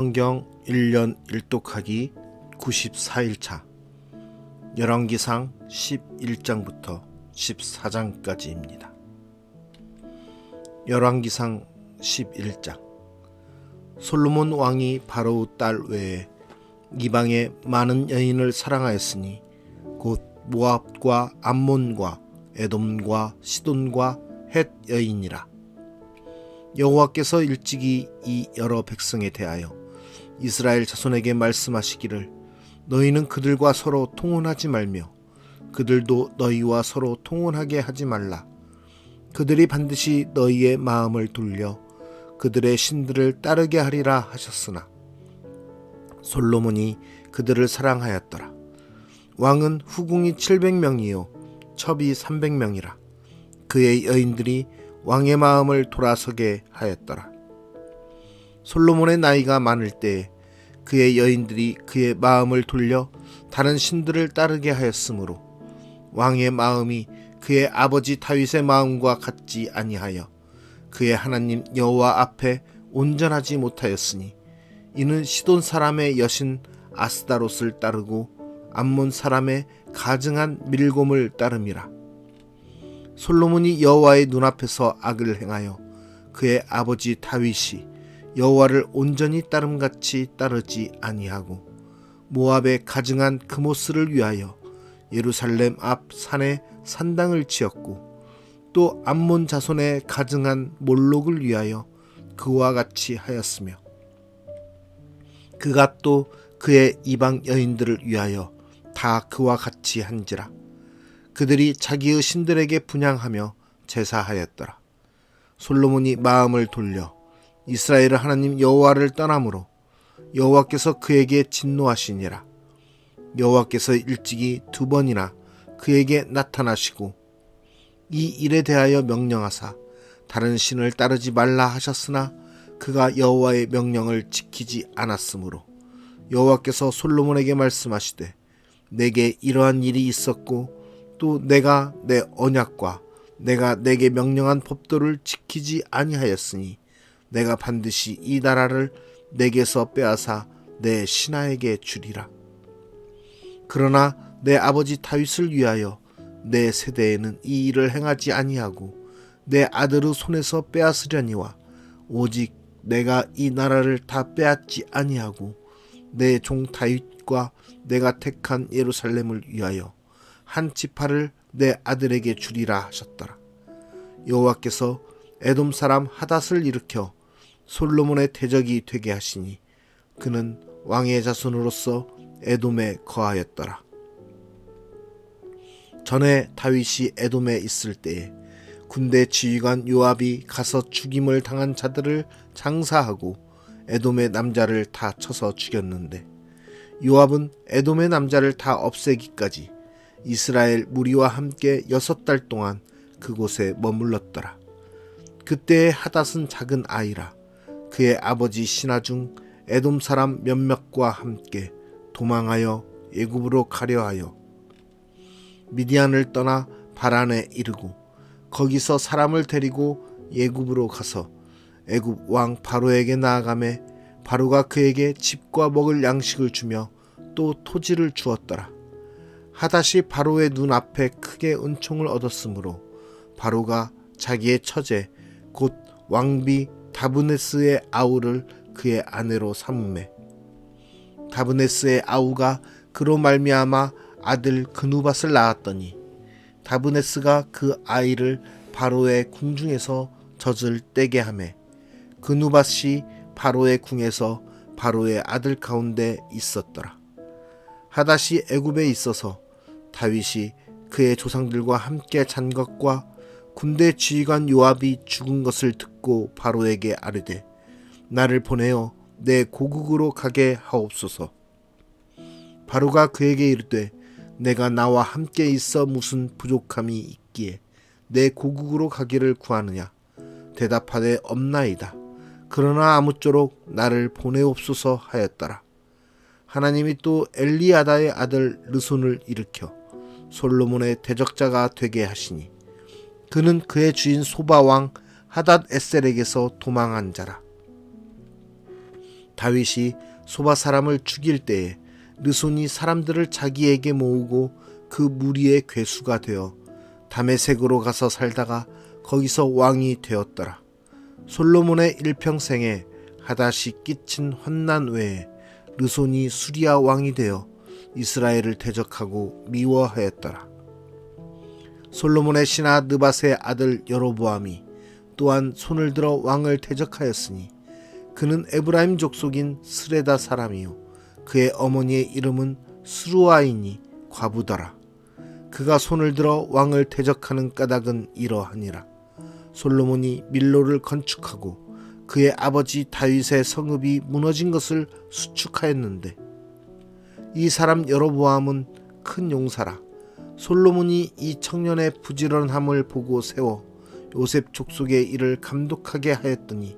성경 1년 1독하기 94일차 열왕기상 11장부터 14장까지입니다. 열왕기상 11장 솔로몬 왕이 바로의 딸 외에 이방의 많은 여인을 사랑하였으니 곧 모압과 암몬과 에돔과 시돈과 헷 여인이라. 여호와께서 일찍이 이 여러 백성에 대하여 이스라엘 자손에게 말씀하시기를 너희는 그들과 서로 통혼하지 말며 그들도 너희와 서로 통혼하게 하지 말라. 그들이 반드시 너희의 마음을 돌려 그들의 신들을 따르게 하리라 하셨으나 솔로몬이 그들을 사랑하였더라. 왕은 후궁이 700명이요 첩이 300명이라. 그의 여인들이 왕의 마음을 돌아서게 하였더라. 솔로몬의 나이가 많을 때에 그의 여인들이 그의 마음을 돌려 다른 신들을 따르게 하였으므로 왕의 마음이 그의 아버지 다윗의 마음과 같지 아니하여 그의 하나님 여호와 앞에 온전하지 못하였으니 이는 시돈 사람의 여신 아스다롯을 따르고 암몬 사람의 가증한 밀곰을 따름이라. 솔로몬이 여호와의 눈앞에서 악을 행하여 그의 아버지 다윗이 여호와를 온전히 따름같이 따르지 아니하고 모압의 가증한 그모스를 위하여 예루살렘 앞 산에 산당을 지었고 또 암몬 자손의 가증한 몰록을 위하여 그와 같이 하였으며 그가 또 그의 이방 여인들을 위하여 다 그와 같이 한지라. 그들이 자기의 신들에게 분향하며 제사하였더라. 솔로몬이 마음을 돌려 이스라엘의 하나님 여호와를 떠나므로 여호와께서 그에게 진노하시니라. 여호와께서 일찍이 2번이나 그에게 나타나시고 이 일에 대하여 명령하사 다른 신을 따르지 말라 하셨으나 그가 여호와의 명령을 지키지 않았으므로 여호와께서 솔로몬에게 말씀하시되 내게 이러한 일이 있었고 또 내가 내 언약과 내가 내게 명령한 법도를 지키지 아니하였으니 내가 반드시 이 나라를 내게서 빼앗아 내 신하에게 주리라. 그러나 내 아버지 다윗을 위하여 내 세대에는 이 일을 행하지 아니하고 내 아들의 손에서 빼앗으려니와 오직 내가 이 나라를 다 빼앗지 아니하고 내 종 다윗과 내가 택한 예루살렘을 위하여 한 지파를 내 아들에게 주리라 하셨더라. 여호와께서 에돔 사람 하닷을 일으켜 솔로몬의 대적이 되게 하시니 그는 왕의 자손으로서 에돔에 거하였더라. 전에 다윗이 에돔에 있을 때에 군대 지휘관 요압이 가서 죽임을 당한 자들을 장사하고 에돔의 남자를 다 쳐서 죽였는데 요압은 에돔의 남자를 다 없애기까지 이스라엘 무리와 함께 6달 동안 그곳에 머물렀더라. 그때의 하닷은 작은 아이라 그의 아버지 신하 중 에돔 사람 몇몇과 함께 도망하여 애굽으로 가려 하여 미디안을 떠나 바란에 이르고 거기서 사람을 데리고 애굽으로 가서 애굽 왕 바로에게 나아가매 바로가 그에게 집과 먹을 양식을 주며 또 토지를 주었더라. 하닷이 바로의 눈앞에 크게 은총을 얻었으므로 바로가 자기의 처제 곧 왕비 다브네스의 아우를 그의 아내로 삼으매 다브네스의 아우가 그로 말미암아 아들 그누밧을 낳았더니 다브네스가 그 아이를 바로의 궁중에서 젖을 떼게 하매 그누밧이 바로의 궁에서 바로의 아들 가운데 있었더라. 하닷이 애굽에 있어서 다윗이 그의 조상들과 함께 잔 것과 군대 지휘관 요압이 죽은 것을 듣고 바로에게 아뢰되 나를 보내어 내 고국으로 가게 하옵소서. 바로가 그에게 이르되 내가 나와 함께 있어 무슨 부족함이 있기에 내 고국으로 가기를 구하느냐. 대답하되 없나이다. 그러나 아무쪼록 나를 보내옵소서 하였더라. 하나님이 또 엘리아다의 아들 르손을 일으켜 솔로몬의 대적자가 되게 하시니 그는 그의 주인 소바 왕 하닷 에셀에게서 도망한 자라. 다윗이 소바 사람을 죽일 때에 르손이 사람들을 자기에게 모으고 그 무리의 괴수가 되어 다메섹으로 가서 살다가 거기서 왕이 되었더라. 솔로몬의 일평생에 하닷이 끼친 환난 외에 르손이 수리아 왕이 되어 이스라엘을 대적하고 미워하였더라. 솔로몬의 신하 느밧의 아들 여로보암이 또한 손을 들어 왕을 대적하였으니 그는 에브라임 족속인 스레다 사람이요 그의 어머니의 이름은 스루아이니 과부더라. 그가 손을 들어 왕을 대적하는 까닭은 이러하니라. 솔로몬이 밀로를 건축하고 그의 아버지 다윗의 성읍이 무너진 것을 수축하였는데 이 사람 여로보암은 큰 용사라. 솔로몬이 이 청년의 부지런함을 보고 세워 요셉 족속의 일을 감독하게 하였더니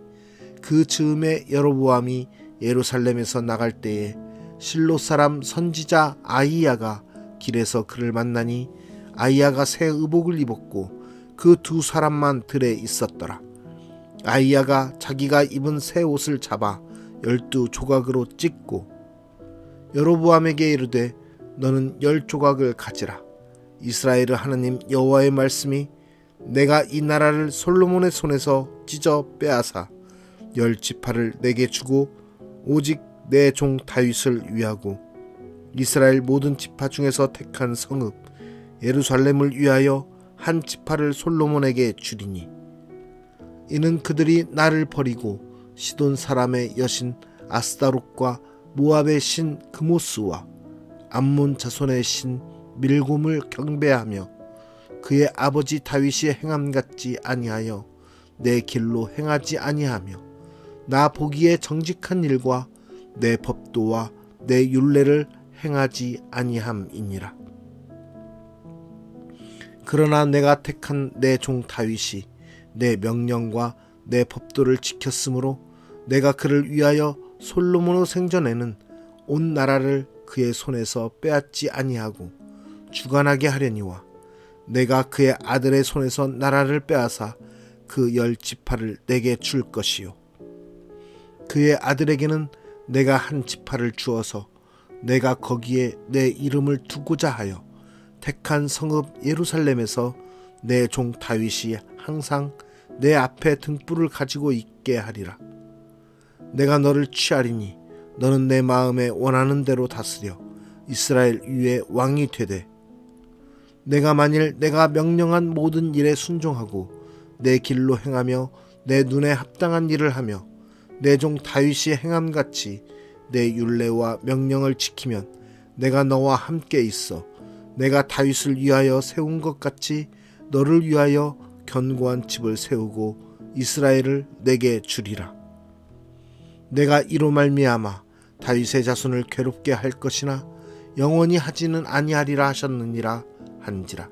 그 즈음에 여로보암이 예루살렘에서 나갈 때에 실로 사람 선지자 아히야가 길에서 그를 만나니 아히야가 새 의복을 입었고 그 두 사람만 들에 있었더라. 아히야가 자기가 입은 새 옷을 잡아 12조각으로 찢고 여로보암에게 이르되 너는 10조각을 가지라. 이스라엘의 하나님 여호와의 말씀이 내가 이 나라를 솔로몬의 손에서 찢어 빼앗아 10지파를 내게 주고 오직 내 종 다윗을 위하고 이스라엘 모든 지파 중에서 택한 성읍 예루살렘을 위하여 한 지파를 솔로몬에게 주리니 이는 그들이 나를 버리고 시돈 사람의 여신 아스다롯과 모압의 신 그모스와 암몬 자손의 신 밀곰을 경배하며 그의 아버지 다윗이 행함 같지 아니하여 내 길로 행하지 아니하며 나 보기에 정직한 일과 내 법도와 내 율례를 행하지 아니함이니라. 그러나 내가 택한 내 종 다윗이 내 명령과 내 법도를 지켰으므로 내가 그를 위하여 솔로몬의 생전에는 온 나라를 그의 손에서 빼앗지 아니하고 주관하게 하려니와 내가 그의 아들의 손에서 나라를 빼앗아 그 10지파를 내게 줄 것이요 그의 아들에게는 내가 한 지파를 주어서 내가 거기에 내 이름을 두고자 하여 택한 성읍 예루살렘에서 내 종 다윗이 항상 내 앞에 등불을 가지고 있게 하리라. 내가 너를 취하리니 너는 내 마음에 원하는 대로 다스려 이스라엘 위에 왕이 되되 내가 만일 내가 명령한 모든 일에 순종하고 내 길로 행하며 내 눈에 합당한 일을 하며 내 종 다윗이 행함같이 내 율례와 명령을 지키면 내가 너와 함께 있어 내가 다윗을 위하여 세운 것 같이 너를 위하여 견고한 집을 세우고 이스라엘을 내게 주리라. 내가 이로 말미암아 다윗의 자손을 괴롭게 할 것이나 영원히 하지는 아니하리라 하셨느니라 한지라.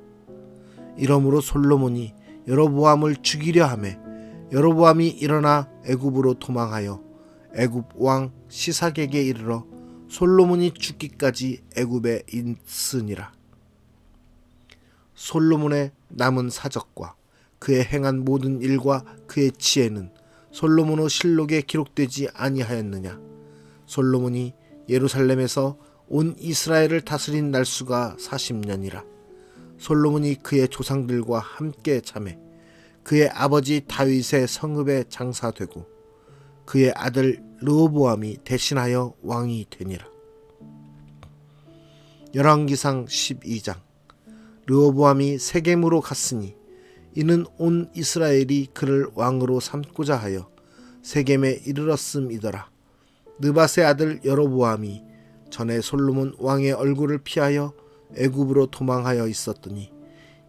이러므로 솔로몬이 여로보암을 죽이려 하매 여로보암이 일어나 애굽으로 도망하여 애굽 왕 시삭에게 이르러 솔로몬이 죽기까지 애굽에 있으니라. 솔로몬의 남은 사적과 그의 행한 모든 일과 그의 지혜는 솔로몬의 실록에 기록되지 아니하였느냐. 솔로몬이 예루살렘에서 온 이스라엘을 다스린 날수가 40년이라. 솔로몬이 그의 조상들과 함께 잠에 그의 아버지 다윗의 성읍에 장사되고 그의 아들 르호보암이 대신하여 왕이 되니라. 열왕기상 12장. 르호보암이 세겜으로 갔으니 이는 온 이스라엘이 그를 왕으로 삼고자 하여 세겜에 이르렀음이더라. 느밧의 아들 여로보암이 전에 솔로몬 왕의 얼굴을 피하여 애굽으로 도망하여 있었더니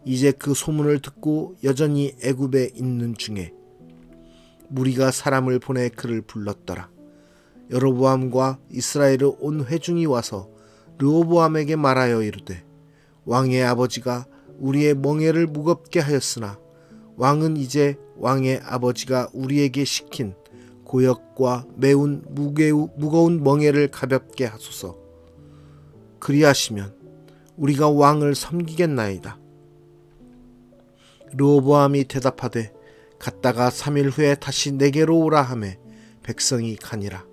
이제 그 소문을 듣고 여전히 애굽에 있는 중에 무리가 사람을 보내 그를 불렀더라. 여로보암과 이스라엘의 온 회중이 와서 르호보암에게 말하여 이르되 왕의 아버지가 우리의 멍에를 무겁게 하였으나 왕은 이제 왕의 아버지가 우리에게 시킨 고역과 매운 무거운 멍에를 가볍게 하소서. 그리하시면 우리가 왕을 섬기겠나이다. 르호보암이 대답하되 갔다가 3일 후에 다시 내게로 오라 하매 백성이 가니라.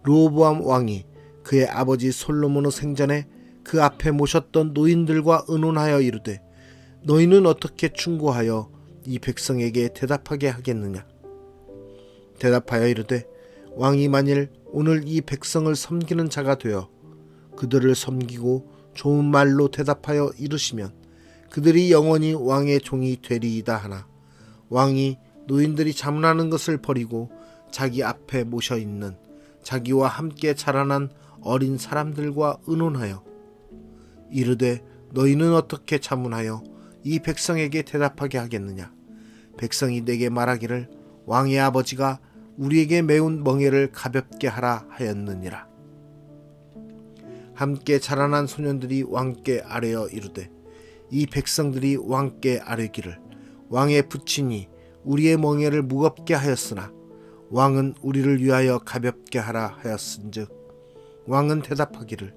르호보암 왕이 그의 아버지 솔로몬의 생전에 그 앞에 모셨던 노인들과 의논하여 이르되 너희는 어떻게 충고하여 이 백성에게 대답하게 하겠느냐. 대답하여 이르되 왕이 만일 오늘 이 백성을 섬기는 자가 되어 그들을 섬기고 좋은 말로 대답하여 이르시면 그들이 영원히 왕의 종이 되리이다 하나 왕이 노인들이 자문하는 것을 버리고 자기 앞에 모셔 있는 자기와 함께 자라난 어린 사람들과 의논하여 이르되 너희는 어떻게 자문하여 이 백성에게 대답하게 하겠느냐. 백성이 내게 말하기를 왕의 아버지가 우리에게 매운 멍에를 가볍게 하라 하였느니라. 함께 자라난 소년들이 왕께 아뢰어 이르되 이 백성들이 왕께 아뢰기를 왕의 부친이 우리의 멍에를 무겁게 하였으나 왕은 우리를 위하여 가볍게 하라 하였은즉 왕은 대답하기를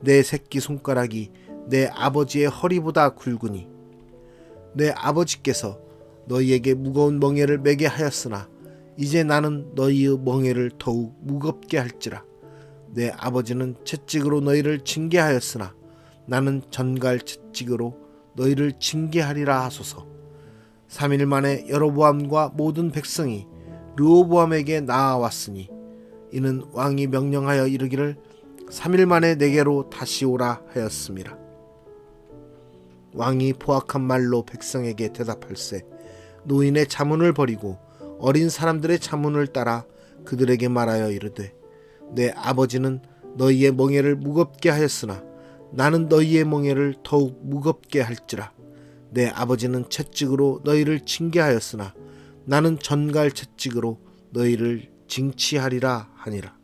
내 새끼 손가락이 내 아버지의 허리보다 굵으니 내 아버지께서 너희에게 무거운 멍에를 매게 하였으나 이제 나는 너희의 멍에를 더욱 무겁게 할지라. 내 아버지는 채찍으로 너희를 징계하였으나 나는 전갈 채찍으로 너희를 징계하리라 하소서. 3일 만에 여로보암과 모든 백성이 르호보암에게 나아왔으니 이는 왕이 명령하여 이르기를 3일 만에 내게로 다시 오라 하였음이라. 왕이 포악한 말로 백성에게 대답할세 노인의 자문을 버리고 어린 사람들의 자문을 따라 그들에게 말하여 이르되 내 아버지는 너희의 멍에를 무겁게 하였으나 나는 너희의 멍에를 더욱 무겁게 할지라. 내 아버지는 채찍으로 너희를 징계하였으나 나는 전갈 채찍으로 너희를 징치하리라 하니라.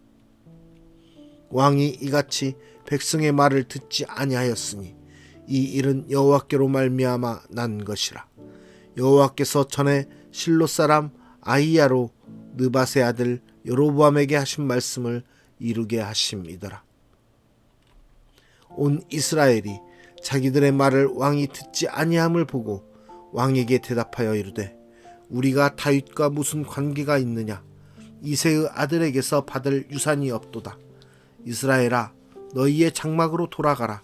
왕이 이같이 백성의 말을 듣지 아니하였으니 이 일은 여호와께로 말미암아 난 것이라. 여호와께서 전에 실로 사람 아히야로 느밧의 아들 여로보암에게 하신 말씀을 이루게 하심이더라. 온 이스라엘이 자기들의 말을 왕이 듣지 아니함을 보고 왕에게 대답하여 이르되 우리가 다윗과 무슨 관계가 있느냐. 이새의 아들에게서 받을 유산이 없도다. 이스라엘아 너희의 장막으로 돌아가라.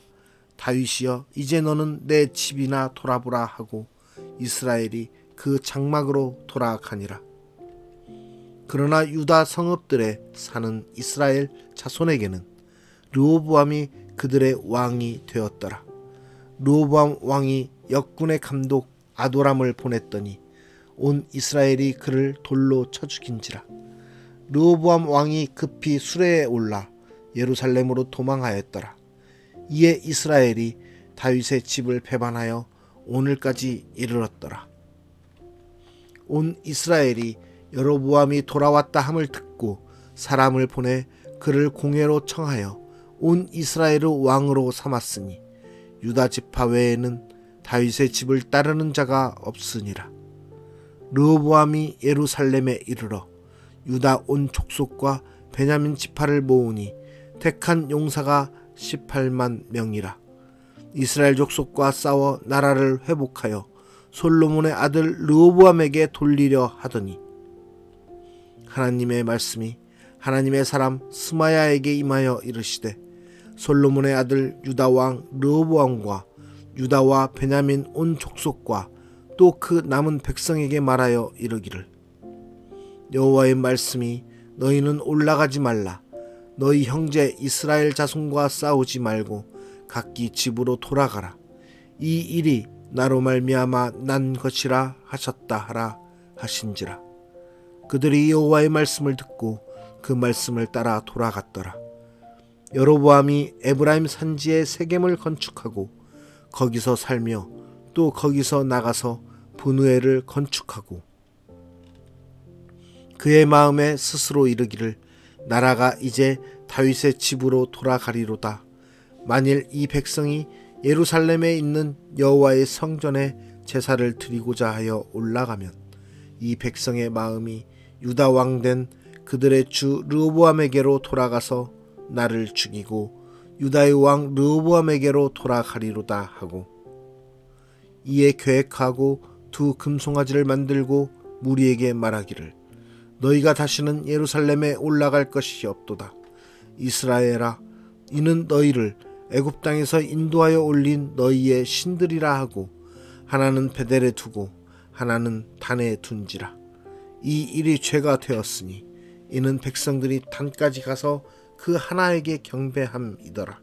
다윗이여 이제 너는 내 집이나 돌아보라 하고 이스라엘이 그 장막으로 돌아가니라. 그러나 유다 성읍들에 사는 이스라엘 자손에게는 르호보암이 그들의 왕이 되었더라. 르호보암 왕이 역군의 감독 아도람을 보냈더니 온 이스라엘이 그를 돌로 쳐 죽인지라. 르호보암 왕이 급히 수레에 올라 예루살렘으로 도망하였더라. 이에 이스라엘이 다윗의 집을 배반하여 오늘까지 이르렀더라. 온 이스라엘이 여로보암이 돌아왔다 함을 듣고 사람을 보내 그를 공회로 청하여 온 이스라엘의 왕으로 삼았으니 유다 지파 외에는 다윗의 집을 따르는 자가 없으니라. 르호보암이 예루살렘에 이르러 유다 온 족속과 베냐민 지파를 모으니 택한 용사가 18만 명이라. 이스라엘 족속과 싸워 나라를 회복하여 솔로몬의 아들 르호보암에게 돌리려 하더니 하나님의 말씀이 하나님의 사람 스마야에게 임하여 이르시되 솔로몬의 아들 유다 왕 르호보암과 유다와 베냐민 온 족속과 또 그 남은 백성에게 말하여 이르기를 여호와의 말씀이 너희는 올라가지 말라. 너희 형제 이스라엘 자손과 싸우지 말고 각기 집으로 돌아가라. 이 일이 나로 말미암아 난 것이라 하셨다 하라 하신지라. 그들이 여호와의 말씀을 듣고 그 말씀을 따라 돌아갔더라. 여로보암이 에브라임 산지에 세겜을 건축하고 거기서 살며 또 거기서 나가서 분우엘을 건축하고 그의 마음에 스스로 이르기를 나라가 이제 다윗의 집으로 돌아가리로다. 만일 이 백성이 예루살렘에 있는 여호와의 성전에 제사를 드리고자 하여 올라가면 이 백성의 마음이 유다 왕된 그들의 주 르호보암에게로 돌아가서 나를 죽이고 유다의 왕 르호보암에게로 돌아가리로다 하고 이에 계획하고 두 금송아지를 만들고 무리에게 말하기를 너희가 다시는 예루살렘에 올라갈 것이 없도다. 이스라엘아, 이는 너희를 애굽 땅에서 인도하여 올린 너희의 신들이라 하고 하나는 베델에 두고 하나는 단에 둔지라. 이 일이 죄가 되었으니 이는 백성들이 단까지 가서 그 하나에게 경배함이더라.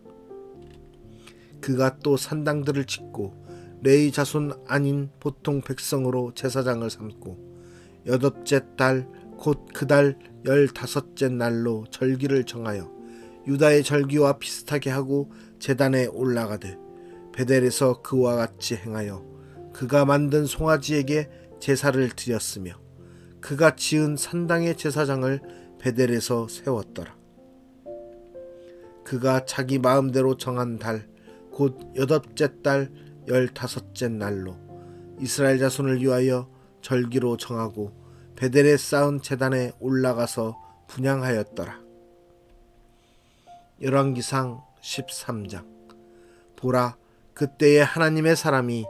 그가 또 산당들을 짓고 레위 자손 아닌 보통 백성으로 제사장을 삼고 여덟째 달 곧 그 달 15째 날로 절기를 정하여 유다의 절기와 비슷하게 하고 제단에 올라가되 베델에서 그와 같이 행하여 그가 만든 송아지에게 제사를 드렸으며 그가 지은 산당의 제사장을 베델에서 세웠더라. 그가 자기 마음대로 정한 달 곧 여덟째 달 15째 날로 이스라엘 자손을 위하여 절기로 정하고 베델에 쌓은 제단에 올라가서 분향하였더라. 열왕기상 13장. 보라, 그때에 하나님의 사람이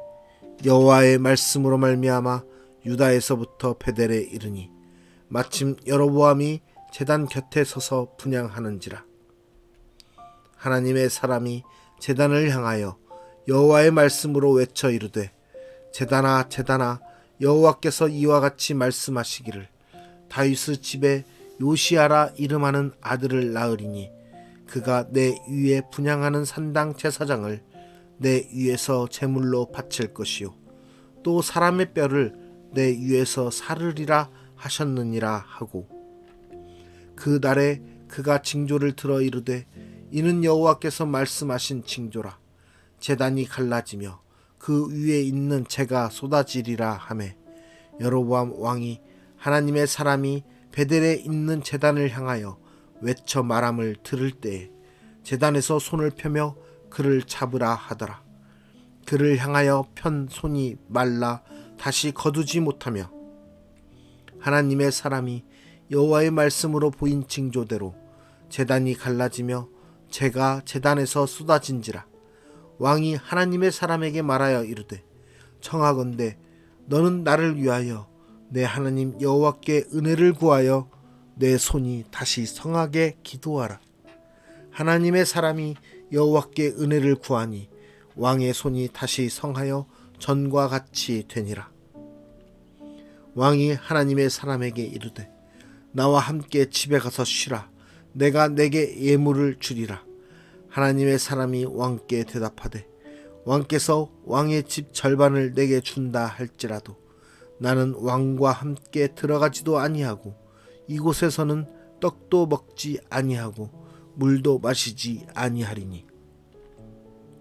여호와의 말씀으로 말미암아 유다에서부터 베델에 이르니 마침 여로보암이 제단 곁에 서서 분향하는지라. 하나님의 사람이 제단을 향하여 여호와의 말씀으로 외쳐 이르되 제단아 제단아, 여호와께서 이와 같이 말씀하시기를 다윗의 집에 요시아라 이름하는 아들을 낳으리니 그가 내 위에 분향하는 산당 제사장을 내 위에서 제물로 바칠 것이요 또 사람의 뼈를 내 위에서 사르리라 하셨느니라 하고 그 날에 그가 징조를 들어 이르되 이는 여호와께서 말씀하신 징조라. 제단이 갈라지며 그 위에 있는 재가 쏟아지리라 하매 여로보암 왕이 하나님의 사람이 베델에 있는 제단을 향하여 외쳐 말함을 들을 때에 제단에서 손을 펴며 그를 잡으라 하더라. 그를 향하여 편 손이 말라 다시 거두지 못하며 하나님의 사람이 여호와의 말씀으로 보인 징조대로 제단이 갈라지며 재가 제단에서 쏟아진지라. 왕이 하나님의 사람에게 말하여 이르되 청하건대 너는 나를 위하여 내 하나님 여호와께 은혜를 구하여 내 손이 다시 성하게 기도하라. 하나님의 사람이 여호와께 은혜를 구하니 왕의 손이 다시 성하여 전과 같이 되니라. 왕이 하나님의 사람에게 이르되 나와 함께 집에 가서 쉬라. 내가 내게 예물을 주리라. 하나님의 사람이 왕께 대답하되 왕께서 왕의 집 절반을 내게 준다 할지라도 나는 왕과 함께 들어가지도 아니하고 이곳에서는 떡도 먹지 아니하고 물도 마시지 아니하리니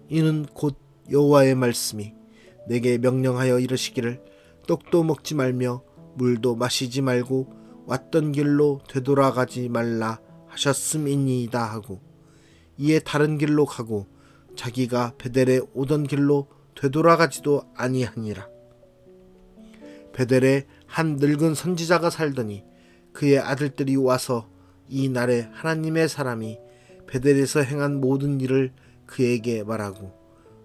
이는 곧 여호와의 말씀이 내게 명령하여 이르시기를 떡도 먹지 말며 물도 마시지 말고 왔던 길로 되돌아가지 말라 하셨음이니이다 하고 이에 다른 길로 가고 자기가 베델에 오던 길로 되돌아가지도 아니하니라. 베델에 한 늙은 선지자가 살더니 그의 아들들이 와서 이 날에 하나님의 사람이 베델에서 행한 모든 일을 그에게 말하고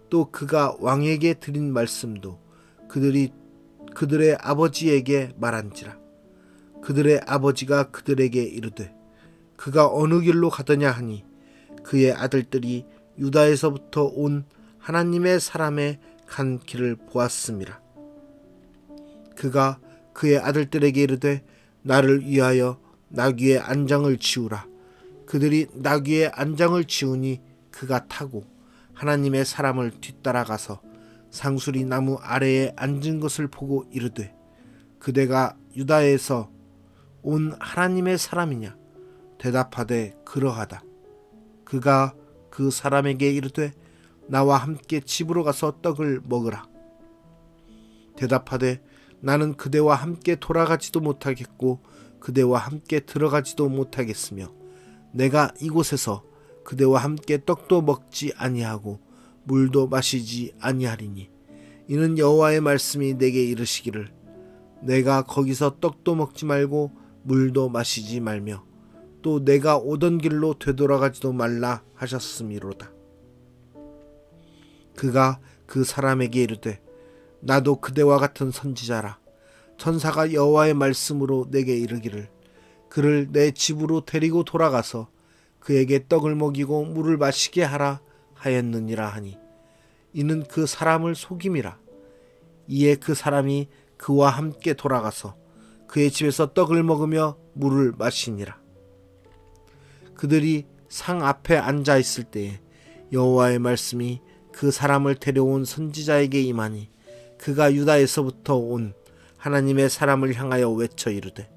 또 그가 왕에게 드린 말씀도 그들의 아버지에게 말한지라. 그들의 아버지가 그들에게 이르되 그가 어느 길로 가더냐 하니 그의 아들들이 유다에서부터 온 하나님의 사람의 간 길을 보았음이라. 그가 그의 아들들에게 이르되 나를 위하여 나귀의 안장을 지우라. 그들이 나귀의 안장을 지우니 그가 타고 하나님의 사람을 뒤따라가서 상수리 나무 아래에 앉은 것을 보고 이르되 그대가 유다에서 온 하나님의 사람이냐? 대답하되 그러하다. 그가 그 사람에게 이르되 나와 함께 집으로 가서 떡을 먹으라. 대답하되 나는 그대와 함께 돌아가지도 못하겠고 그대와 함께 들어가지도 못하겠으며 내가 이곳에서 그대와 함께 떡도 먹지 아니하고 물도 마시지 아니하리니 이는 여호와의 말씀이 내게 이르시기를 내가 거기서 떡도 먹지 말고 물도 마시지 말며 또 내가 오던 길로 되돌아가지도 말라 하셨음이로다. 그가 그 사람에게 이르되 나도 그대와 같은 선지자라. 천사가 여호와의 말씀으로 내게 이르기를 그를 내 집으로 데리고 돌아가서 그에게 떡을 먹이고 물을 마시게 하라 하였느니라 하니 이는 그 사람을 속임이라. 이에 그 사람이 그와 함께 돌아가서 그의 집에서 떡을 먹으며 물을 마시니라. 그들이 상 앞에 앉아 있을 때에 여호와의 말씀이 그 사람을 데려온 선지자에게 임하니 그가 유다에서부터 온 하나님의 사람을 향하여 외쳐 이르되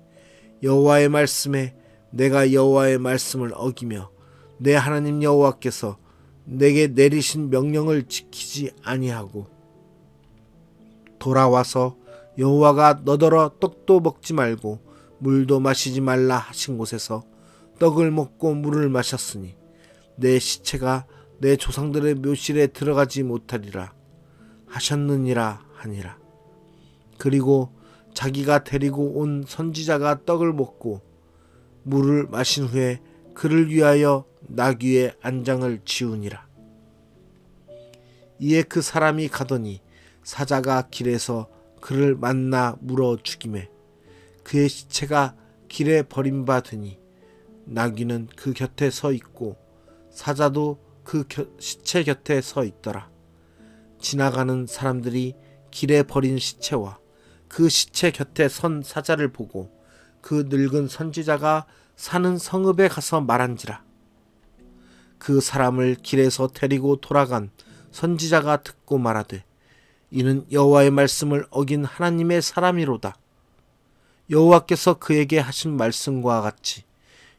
여호와의 말씀에 내가 여호와의 말씀을 어기며 내 하나님 여호와께서 내게 내리신 명령을 지키지 아니하고 돌아와서 여호와가 너더러 떡도 먹지 말고 물도 마시지 말라 하신 곳에서 떡을 먹고 물을 마셨으니 내 시체가 내 조상들의 묘실에 들어가지 못하리라 하셨느니라 하니라. 그리고 자기가 데리고 온 선지자가 떡을 먹고 물을 마신 후에 그를 위하여 나귀의 안장을 지우니라. 이에 그 사람이 가더니 사자가 길에서 그를 만나 물어 죽이매 그의 시체가 길에 버림받으니 나귀는 그 곁에 서 있고 사자도 그 시체 곁에 서 있더라. 지나가는 사람들이 길에 버린 시체와 그 시체 곁에 선 사자를 보고 그 늙은 선지자가 사는 성읍에 가서 말한지라. 그 사람을 길에서 데리고 돌아간 선지자가 듣고 말하되 이는 여호와의 말씀을 어긴 하나님의 사람이로다. 여호와께서 그에게 하신 말씀과 같이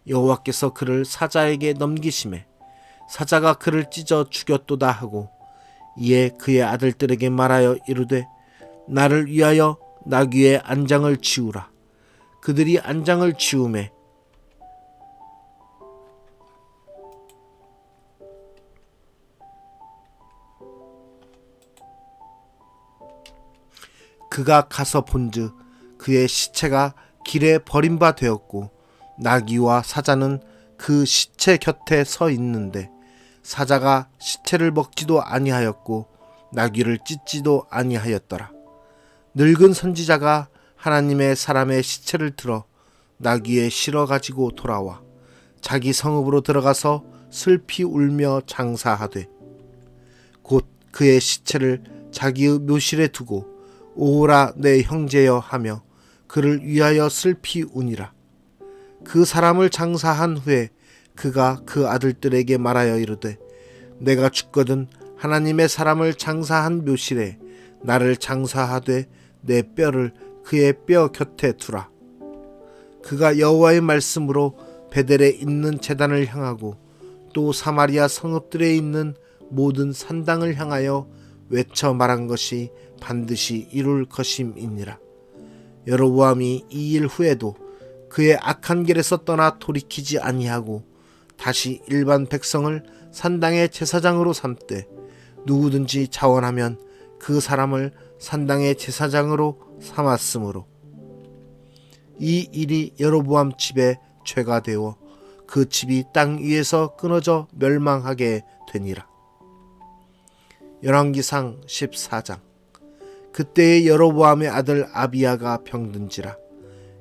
여호와께서 그를 사자에게 넘기심에 사자가 그를 찢어 죽였도다 하고 이에 그의 아들들에게 말하여 이르되 나를 위하여 나귀의 안장을 지우라. 그들이 안장을 지우매 그가 가서 본즉 그의 시체가 길에 버림바 되었고 나귀와 사자는 그 시체 곁에 서 있는데 사자가 시체를 먹지도 아니하였고 나귀를 찢지도 아니하였더라. 늙은 선지자가 하나님의 사람의 시체를 들어 나귀에 실어 가지고 돌아와 자기 성읍으로 들어가서 슬피 울며 장사하되 곧 그의 시체를 자기의 묘실에 두고 오라 내 형제여 하며 그를 위하여 슬피 우니라. 그 사람을 장사한 후에 그가 그 아들들에게 말하여 이르되 내가 죽거든 하나님의 사람을 장사한 묘실에 나를 장사하되 내 뼈를 그의 뼈 곁에 두라. 그가 여호와의 말씀으로 베델에 있는 제단을 향하고 또 사마리아 성읍들에 있는 모든 산당을 향하여 외쳐 말한 것이 반드시 이룰 것임이니라. 여로보암이 이 일 후에도 그의 악한 길에서 떠나 돌이키지 아니하고 다시 일반 백성을 산당의 제사장으로 삼되 누구든지 자원하면 그 사람을 산당의 제사장으로 삼았으므로 이 일이 여로보암 집의 죄가 되어 그 집이 땅 위에서 끊어져 멸망하게 되니라. 열왕기상 14장. 그때에 여로보암의 아들 아비야가 병든지라.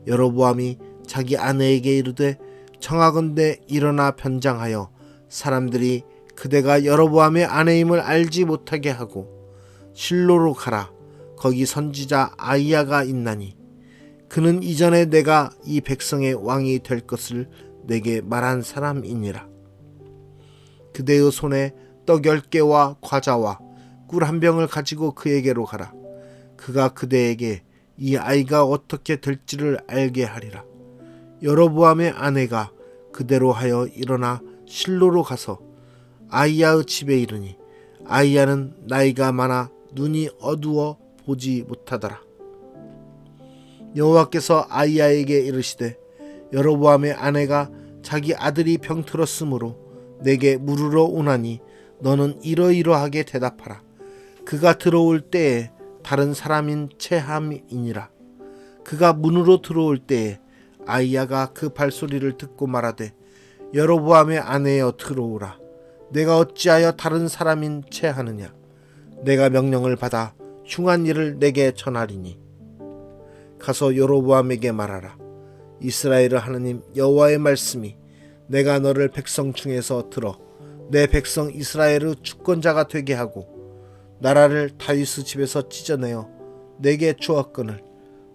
여로보암이 자기 아내에게 이르되 청하건대 일어나 변장하여 사람들이 그대가 여로보암의 아내임을 알지 못하게 하고 실로로 가라. 거기 선지자 아이야가 있나니 그는 이전에 내가 이 백성의 왕이 될 것을 내게 말한 사람이니라. 그대의 손에 떡 10개와 과자와 꿀 한 병을 가지고 그에게로 가라. 그가 그대에게 이 아이가 어떻게 될지를 알게 하리라. 여로보암의 아내가 그대로 하여 일어나 실로로 가서 아이야의 집에 이르니 아이야는 나이가 많아 눈이 어두워 보지 못하더라. 여호와께서 아이야에게 이르시되 여로보암의 아내가 자기 아들이 병들었으므로 내게 물으러 오나니 너는 이러이러하게 대답하라. 그가 들어올 때에 다른 사람인 체함이니라. 그가 문으로 들어올 때에 아이야가 그 발소리를 듣고 말하되 여로보암의 아내여 들어오라. 내가 어찌하여 다른 사람인 체하느냐. 내가 명령을 받아 흉한 일을 내게 전하리니 가서 여로보암에게 말하라. 이스라엘의 하나님 여호와의 말씀이 내가 너를 백성 중에서 들어 내 백성 이스라엘의 주권자가 되게 하고 나라를 다윗의 집에서 찢어내어 내게 주었거늘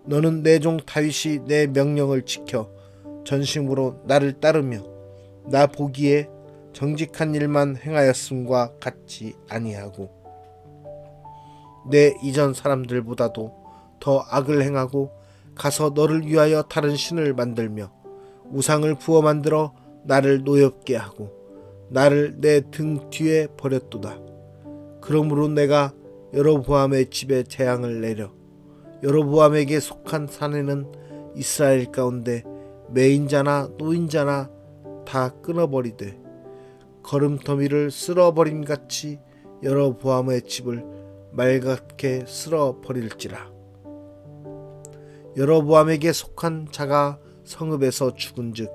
너는 내 종 다윗이 내 명령을 지켜 전심으로 나를 따르며 나 보기에 정직한 일만 행하였음과 같지 아니하고 내 이전 사람들보다도 더 악을 행하고 가서 너를 위하여 다른 신을 만들며 우상을 부어 만들어 나를 노엽게 하고 나를 내 등 뒤에 버렸도다. 그러므로 내가 여로보암의 집에 재앙을 내려 여로보암에게 속한 산에는 이스라엘 가운데 매인자나 노인자나 다 끊어버리되 거름더미를 쓸어버림같이 여로보암의 집을 말갛게 쓸어버릴지라. 여로보암에게 속한 자가 성읍에서 죽은즉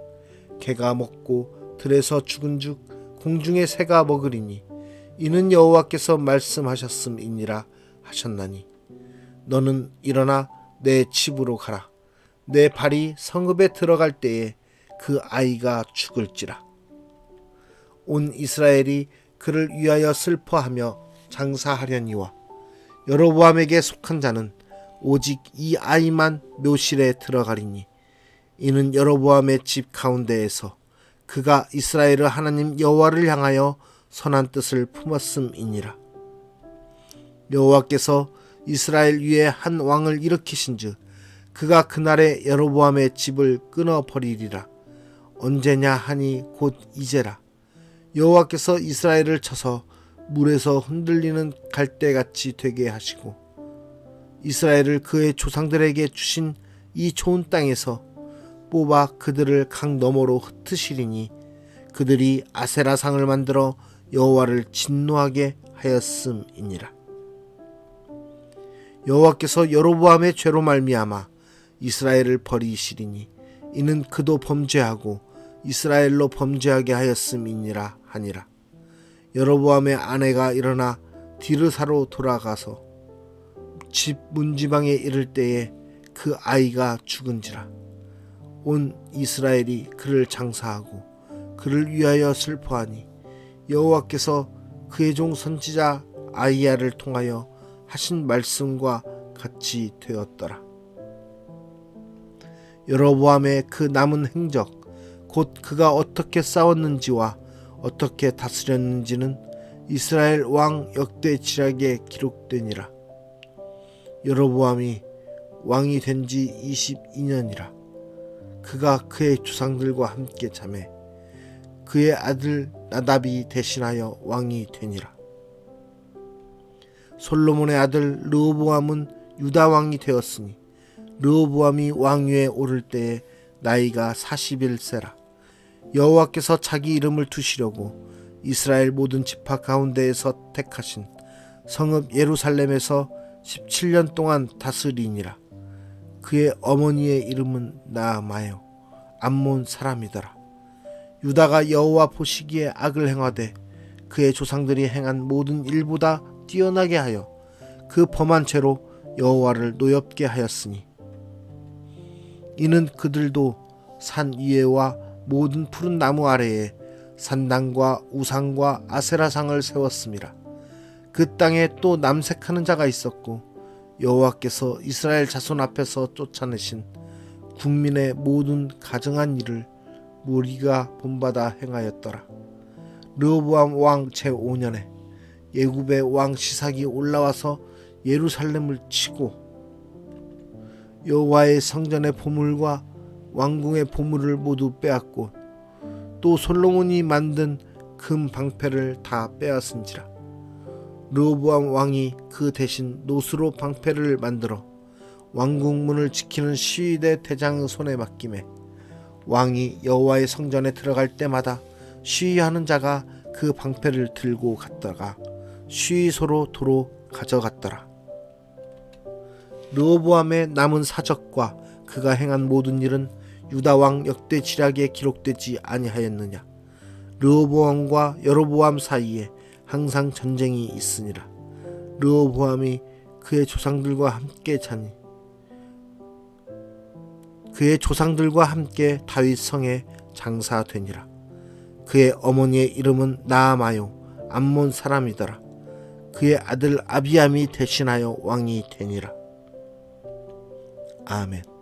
개가 먹고 들에서 죽은즉 공중의 새가 먹으리니 이는 여호와께서 말씀하셨음이니라 하셨나니 너는 일어나 내 집으로 가라. 내 발이 성읍에 들어갈 때에 그 아이가 죽을지라. 온 이스라엘이 그를 위하여 슬퍼하며 장사하려니와 여로보암에게 속한 자는 오직 이 아이만 묘실에 들어가리니 이는 여로보암의 집 가운데에서 그가 이스라엘의 하나님 여호와를 향하여 선한 뜻을 품었음이니라. 여호와께서 이스라엘 위에 한 왕을 일으키신즉 그가 그날에 여로보암의 집을 끊어버리리라. 언제냐 하니 곧 이제라. 여호와께서 이스라엘을 쳐서 물에서 흔들리는 갈대같이 되게 하시고 이스라엘을 그의 조상들에게 주신 이 좋은 땅에서 뽑아 그들을 강 너머로 흩으시리니 그들이 아세라상을 만들어 여호와를 진노하게 하였음이니라. 여호와께서 여로보암의 죄로 말미암아 이스라엘을 버리시리니 이는 그도 범죄하고 이스라엘로 범죄하게 하였음이니라 하니라. 여로보암의 아내가 일어나 디르사로 돌아가서 집 문지방에 이를 때에 그 아이가 죽은지라. 온 이스라엘이 그를 장사하고 그를 위하여 슬퍼하니 여호와께서 그의 종 선지자 아이야를 통하여 하신 말씀과 같이 되었더라. 여로보암의 그 남은 행적 곧 그가 어떻게 싸웠는지와 어떻게 다스렸는지는 이스라엘 왕 역대 지략에 기록되니라. 여로보암이 왕이 된 지 22년이라. 그가 그의 조상들과 함께 자매 그의 아들 나답이 대신하여 왕이 되니라. 솔로몬의 아들 르호보암은 유다 왕이 되었으니 르호보암이 왕위에 오를 때에 나이가 41세라. 여호와께서 자기 이름을 두시려고 이스라엘 모든 지파 가운데에서 택하신 성읍 예루살렘에서 17년 동안 다스리니라. 그의 어머니의 이름은 나아마요 암몬 사람이더라. 유다가 여호와 보시기에 악을 행하되 그의 조상들이 행한 모든 일보다 뛰어나게 하여 그 범한 죄로 여호와를 노엽게 하였으니 이는 그들도 산 위에와 모든 푸른 나무 아래에 산당과 우상과 아세라상을 세웠음이라. 그 땅에 또 남색하는 자가 있었고 여호와께서 이스라엘 자손 앞에서 쫓아내신 국민의 모든 가증한 일을 무리가 본받아 행하였더라. 르호보암 왕 제5년에 예굽의 왕 시삭이 올라와서 예루살렘을 치고 여호와의 성전의 보물과 왕궁의 보물을 모두 빼앗고 또 솔로몬이 만든 금 방패를 다 빼앗은지라. 르호보암 왕이 그 대신 노스로 방패를 만들어 왕궁문을 지키는 시위대 대장의 손에 맡기매 왕이 여호와의 성전에 들어갈 때마다 시위하는 자가 그 방패를 들고 갔다가 시위소로 도로 가져갔더라. 르호보암의 남은 사적과 그가 행한 모든 일은 유다 왕 역대 지략에 기록되지 아니하였느냐. 르호보암과 여로보암 사이에 항상 전쟁이 있으니라. 르호보암이 그의 조상들과 함께 자니 그의 조상들과 함께 다윗 성에 장사되니라. 그의 어머니의 이름은 나아마요 암몬 사람이더라. 그의 아들 아비암이 대신하여 왕이 되니라. 아멘.